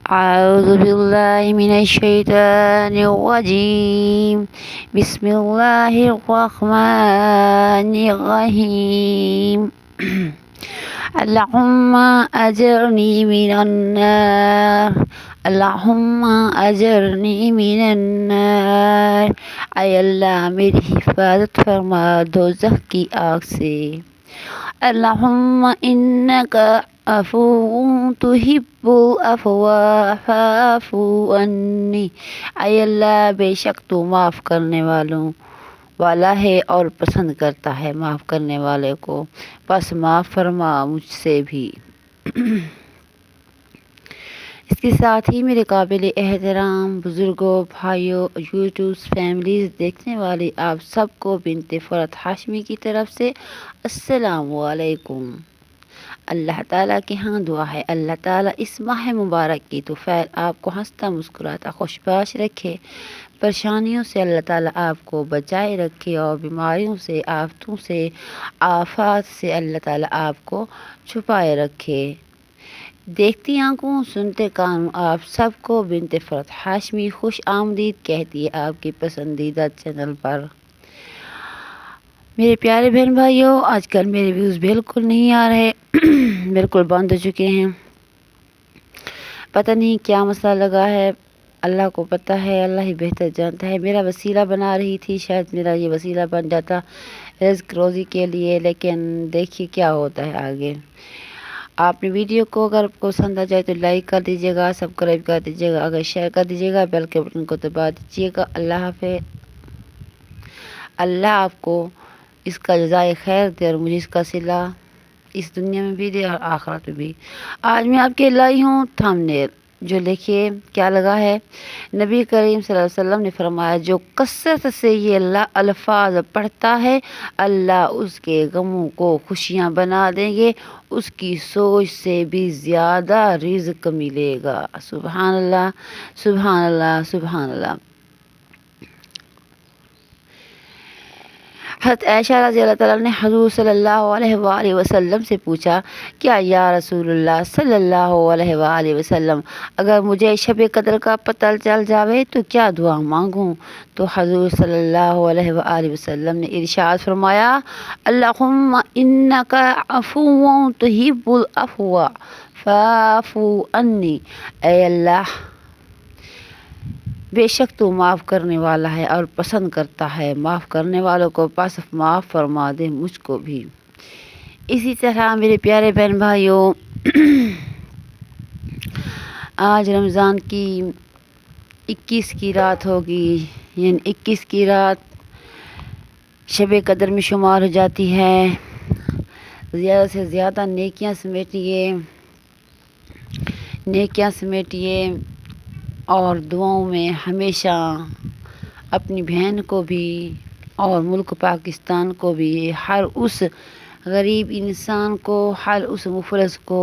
أعوذ بالله من الشيطان الرجيم. بسم الله الرحمن الرحيم. اللهم أجرني من النار. اللهم أجرنی من النار. اے اللہ میری حفاظت فرما دوزخ کی آگ سے. اللہم انکا عفو تحب العفو فاعف عنی. اے اللہ بے شک تو معاف کرنے والا ہے اور پسند کرتا ہے معاف کرنے والے کو، بس معاف فرما مجھ سے بھی. اس کے ساتھ ہی میرے قابل احترام بزرگوں، بھائیوں، یوٹیوب فیملیز دیکھنے والے آپ سب کو بنت فرحت ہاشمی کی طرف سے السلام علیکم. اللہ تعالیٰ کے ہاں دعا ہے اللہ تعالیٰ اس ماہ مبارک کی طفیل آپ کو ہنستا مسکراتا خوشباش رکھے، پریشانیوں سے اللہ تعالیٰ آپ کو بچائے رکھے اور بیماریوں سے، آفتوں سے، آفات سے اللہ تعالیٰ آپ کو چھپائے رکھے. دیکھتی آنکھوں سنتے کانوں آپ سب کو بنت فرحت ہاشمی خوش آمدید کہتی ہے آپ کی پسندیدہ چینل پر. میرے پیارے بہن بھائیوں، آج کل میرے ویوز بالکل نہیں آ رہے، بالکل بند ہو چکے ہیں. پتہ نہیں کیا مسئلہ لگا ہے، اللہ کو پتہ ہے، اللہ ہی بہتر جانتا ہے. میرا وسیلہ بنا رہی تھی، شاید میرا یہ وسیلہ بن جاتا رزق روزی کے لیے، لیکن دیکھیے کیا ہوتا ہے آگے. آپ نے ویڈیو کو اگر پسند آ جائے تو لائک کر دیجیے گا، سبسکرائب کر دیجیے گا، اگر شیئر کر دیجیے گا، بیل کے بٹن کو دبا دیجیے گا. اللہ حافظ. اللہ آپ کو اس کا جزائے خیر دے اور مجھے اس کا صلہ اس دنیا میں بھی دے اور آخرت میں بھی. آج میں آپ کے لائی ہوں تھمبنیل، جو دیکھیے کیا لگا ہے. نبی کریم صلی اللہ علیہ وسلم نے فرمایا جو کثرت سے یہ الفاظ پڑھتا ہے اللہ اس کے غموں کو خوشیاں بنا دیں گے، اس کی سوچ سے بھی زیادہ رزق ملے گا. سبحان اللہ سبحان اللہ سبحان اللہ. حضرت عائشہ رضی اللہ تعالیٰ نے حضور صلی اللہ علیہ وآلہ وسلم سے پوچھا کیا یا رسول اللہ صلی اللہ علیہ وآلہ وسلم اگر مجھے شب قدر کا پتہ چل جاوے تو کیا دعا مانگوں؟ تو حضور صلی اللہ علیہ وآلہ وسلم نے ارشاد فرمایا اللہم انکا عفو تحب العفو فاعف عنی. اے اللہ بے شک تو معاف کرنے والا ہے اور پسند کرتا ہے معاف کرنے والوں کو، بس معاف فرما دے مجھ کو بھی. اسی طرح میرے پیارے بہن بھائیوں، آج رمضان کی 21 کی رات ہوگی، یعنی 21 کی رات شب قدر میں شمار ہو جاتی ہے. زیادہ سے زیادہ نیکیاں سمیٹیے اور دعاؤں میں ہمیشہ اپنی بہن کو بھی اور ملک پاکستان کو بھی، ہر اس غریب انسان کو، ہر اس مفلس کو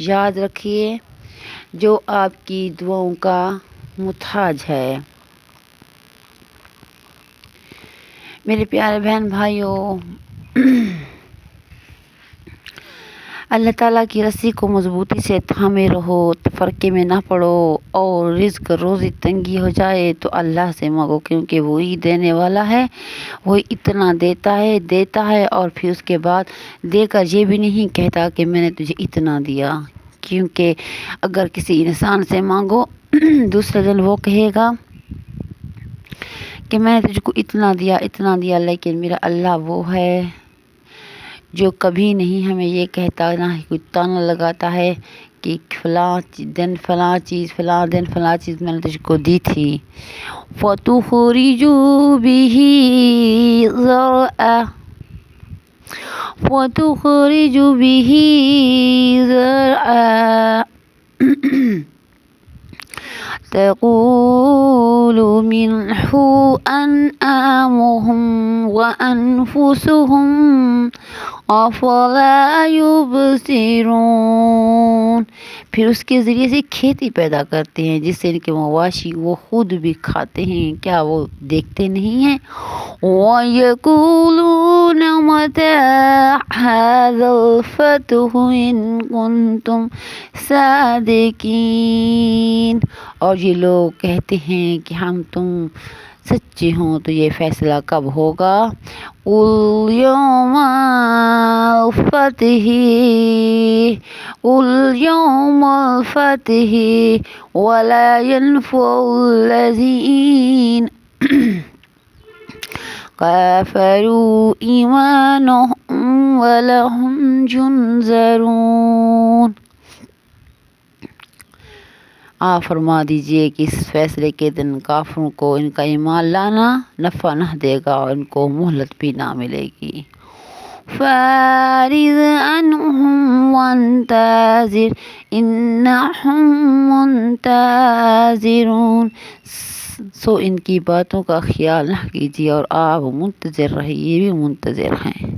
یاد رکھیے جو آپ کی دعاؤں کا محتاج ہے. میرے پیارے بہن بھائیوں، اللہ تعالیٰ کی رسی کو مضبوطی سے تھامے رہو، تفرقے میں نہ پڑو، اور رزق روزی تنگی ہو جائے تو اللہ سے مانگو، کیونکہ وہی دینے والا ہے، وہی اتنا دیتا ہے اور پھر اس کے بعد دے کر یہ بھی نہیں کہتا کہ میں نے تجھے اتنا دیا. کیونکہ اگر کسی انسان سے مانگو دوسرے دن وہ کہے گا کہ میں نے تجھ کو اتنا دیا، لیکن میرا اللہ وہ ہے جو کبھی نہیں ہمیں یہ کہتا، نہ ہی کوئی تانا لگاتا ہے کہ فلاں دن فلاں چیز میں نے تجھ کو دی تھی. فَتُخْرِجُ بِهِ زَرْعًا تَأْكُلُ مِنْهُ أَنْعَامُهُمْ وَأَنْفُسُهُمْ أَفَلَا يُبْصِرُونَ. پھر اس کے ذریعے سے کھیتی پیدا کرتے ہیں جس سے ان کے مواشی وہ خود بھی کھاتے ہیں، کیا وہ دیکھتے نہیں ہیں؟ وَيَقُولُونَ مَتَىٰ هَٰذَا الْفَتْحُ إِن كُنتُمْ صَادِقِينَ. پھر اس کے ذریعے سے کھیتی پیدا کرتے ہیں جس سے ان کے مواشی وہ خود بھی کھاتے ہیں، کیا وہ دیکھتے نہیں ہیں؟ وَيَقُولُونَ مَتَىٰ هَٰذَا الْفَتْحُ إِن كُنتُمْ صَادِقِينَ. اور یہ لوگ کہتے ہیں کہ ہم تم سچے ہوں تو یہ فیصلہ کب ہوگا؟ قُلْ يَوْمَ الْفَتْحِ قُلْ يَوْمَ الْفَتْحِ وَلَا يَنفَعُ الَّذِينَ كَفَرُوا إِيمَانُهُمْ وَلَا هُمْ يُنذَرُونَ۔ آپ فرما دیجئے کہ اس فیصلے کے دن کافروں کو ان کا ایمان لانا نفع نہ دے گا اور ان کو مہلت بھی نہ ملے گی۔ فَأَعْرِضْ عَنْهُمْ وَانتَظِرْ إِنَّهُمْ مُنتَظِرُونَ۔ سو ان کی باتوں کا خیال نہ کیجیے اور آپ منتظر رہیے، بھی منتظر ہیں۔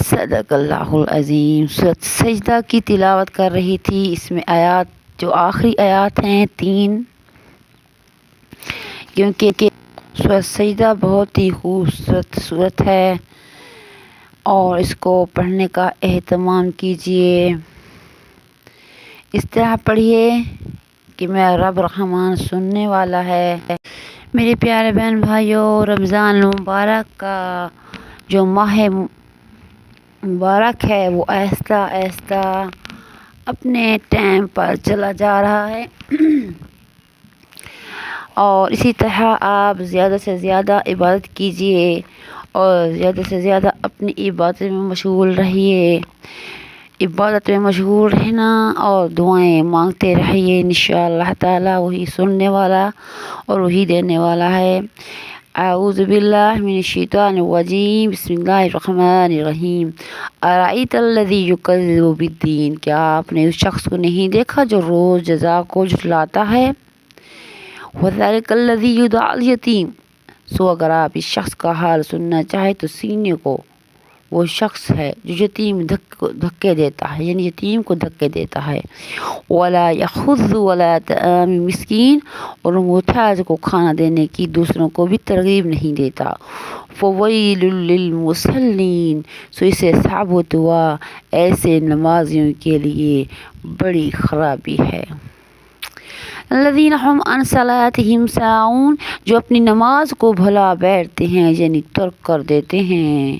صدق اللہ العظیم۔ سورۃ سجدہ کی تلاوت کر رہی تھی۔ اس میں آیات جو آخری آیات ہیں 3، کیونکہ سورۃ سجدہ بہت ہی خوبصورت سورت ہے اور اس کو پڑھنے کا اہتمام کیجیے۔ اس طرح پڑھیے کہ میرا رب رحمان سننے والا ہے۔ میرے پیارے بہن بھائیوں، رمضان المبارک کا جو ماہ مبارک ہے وہ آہستہ آہستہ اپنے ٹائم پر چلا جا رہا ہے اور اسی طرح آپ زیادہ سے زیادہ عبادت کیجیے اور زیادہ سے زیادہ اپنی عبادت میں مشغول رہیے۔ عبادت میں مشغول رہنا اور دعائیں مانگتے رہیے، انشاءاللہ تعالی وہی سننے والا اور وہی دینے والا ہے۔ اعوذ باللہ من الشیطان الرجیم، بسم اللہ الرحمن الرحیم۔ ارأیت الذی یکذب بالدین، کیا آپ نے اس شخص کو نہیں دیکھا جو روز جزا کو جھٹلاتا ہے؟ وذلک الذی یدعی الیتیم، سو اگر آپ اس شخص کا حال سننا چاہے تو سینے کو وہ شخص ہے جو یتیم دھکے دیتا ہے، یعنی یتیم کو دھکے دیتا ہے۔ ولا یحض ولا طعام مسکین، اور محتاج کو کھانا دینے کی دوسروں کو بھی ترغیب نہیں دیتا۔ فویل للمصلین، سو اسے ثابت ہوا ایسے نمازیوں کے لیے بڑی خرابی ہے۔ الذین هم عن صلاتهم ساہون، جو اپنی نماز کو بھلا بیٹھتے ہیں یعنی ترک کر دیتے ہیں۔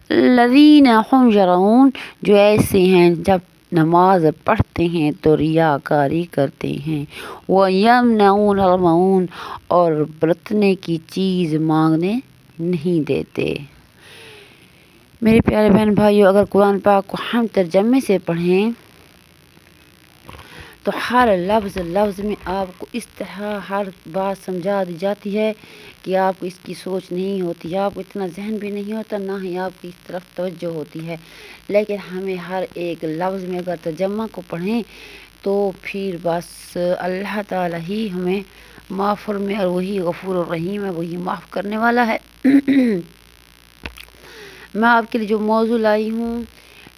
الذین هم یراؤن، جو ایسے ہیں جب نماز پڑھتے ہیں تو ریاکاری کرتے ہیں۔ وَيَمْنَعُونَ الْمَاعُونَ، اور برتنے کی چیز مانگنے نہیں دیتے۔ میرے پیارے بہن بھائیوں، اگر قرآن پاک کو ہم ترجمے سے پڑھیں تو ہر لفظ میں آپ کو اس طرح ہر بات سمجھا دی جاتی ہے کہ آپ کو اس کی سوچ نہیں ہوتی، آپ کو اتنا ذہن بھی نہیں ہوتا، نہ ہی آپ کی اس طرف توجہ ہوتی ہے۔ لیکن ہمیں ہر ایک لفظ میں اگر ترجمہ کو پڑھیں تو پھر بس اللہ تعالیٰ ہی ہمیں معاف فرمائے، اور وہی غفور الرحیم ہے، وہی معاف کرنے والا ہے۔ میں آپ کے لیے جو موضوع لائی ہوں،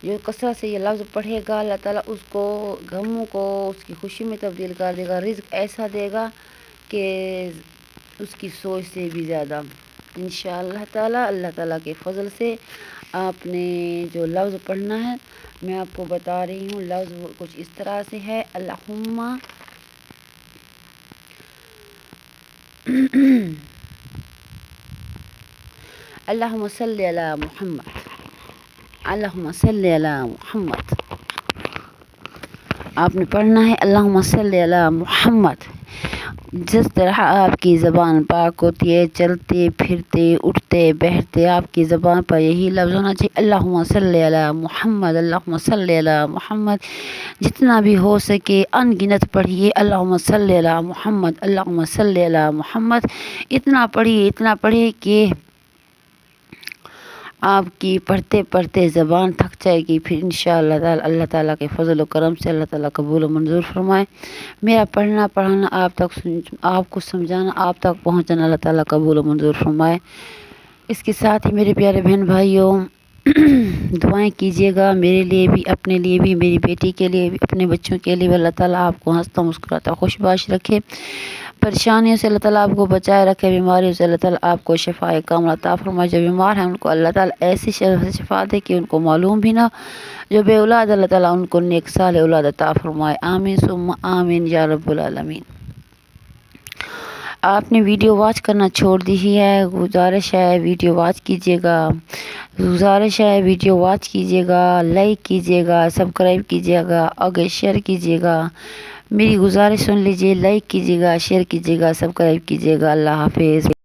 جو کثرت سے یہ لفظ پڑھے گا اللہ تعالیٰ اس کو غموں کو اس کی خوشی میں تبدیل کر دے گا، رزق ایسا دے گا کہ اس کی سوچ سے بھی زیادہ، انشاءاللہ تعالیٰ۔ اللہ تعالیٰ کے فضل سے آپ نے جو لفظ پڑھنا ہے میں آپ کو بتا رہی ہوں۔ لفظ کچھ اس طرح سے ہے: اللہم اللہم صلی علی محمد، اللہم صلی علی محمد۔ آپ نے پڑھنا ہے اللہم صلی علی محمد۔ جس طرح آپ کی زبان پاک ہوتی ہے، چلتے پھرتے اٹھتے بیٹھتے آپ کی زبان پر یہی لفظ ہونا چاہیے، اللہم صلی علی محمد، اللہم صلی علی محمد۔ جتنا بھی ہو سکے ان گنت پڑھیے، اللہم صلی علی محمد، اللہم صلی علی محمد۔ اتنا پڑھیے کہ آپ کی پڑھتے پڑھتے زبان تھک جائے گی، پھر انشاءاللہ تعالی اللہ تعالیٰ کے فضل و کرم سے اللہ تعالیٰ قبول و منظور فرمائے۔ میرا پڑھنا پڑھانا آپ کو سمجھانا، آپ تک پہنچانا اللہ تعالیٰ قبول و منظور فرمائے۔ اس کے ساتھ ہی میرے پیارے بہن بھائیوں، دعائیں کیجیے گا میرے لیے بھی، اپنے لیے بھی، میری بیٹی کے لیے بھی، اپنے بچوں کے لیے بھی۔ اللہ تعالیٰ آپ کو ہنستا مسکراتا خوش باش رکھے۔ پریشانیوں سے اللہ تعالیٰ آپ کو بچائے رکھے، بیماریوں سے اللہ تعالیٰ آپ کو شفائے کاملہ عطا فرمائے۔ جو بیمار ہیں ان کو اللہ تعالیٰ ایسی شفا دے کہ ان کو معلوم بھی نہ، جو بے اولاد اللہ تعالیٰ ان کو نیک صالح اولاد عطا فرمائے، آمین ثم آمین یا رب العالمین۔ آپ نے ویڈیو واچ کرنا چھوڑ دی ہے، گزارش ہے ویڈیو واچ کیجیے گا، گزارش ہے ویڈیو واچ کیجیے گا، لائک کیجیے گا، سبسکرائب کیجیے گا، آگے شیئر کیجیے گا۔ میری گزارش سن لیجیے، لائک کیجیے گا، شیئر کیجیے گا، سبسکرائب کیجیے گا۔ اللہ حافظ۔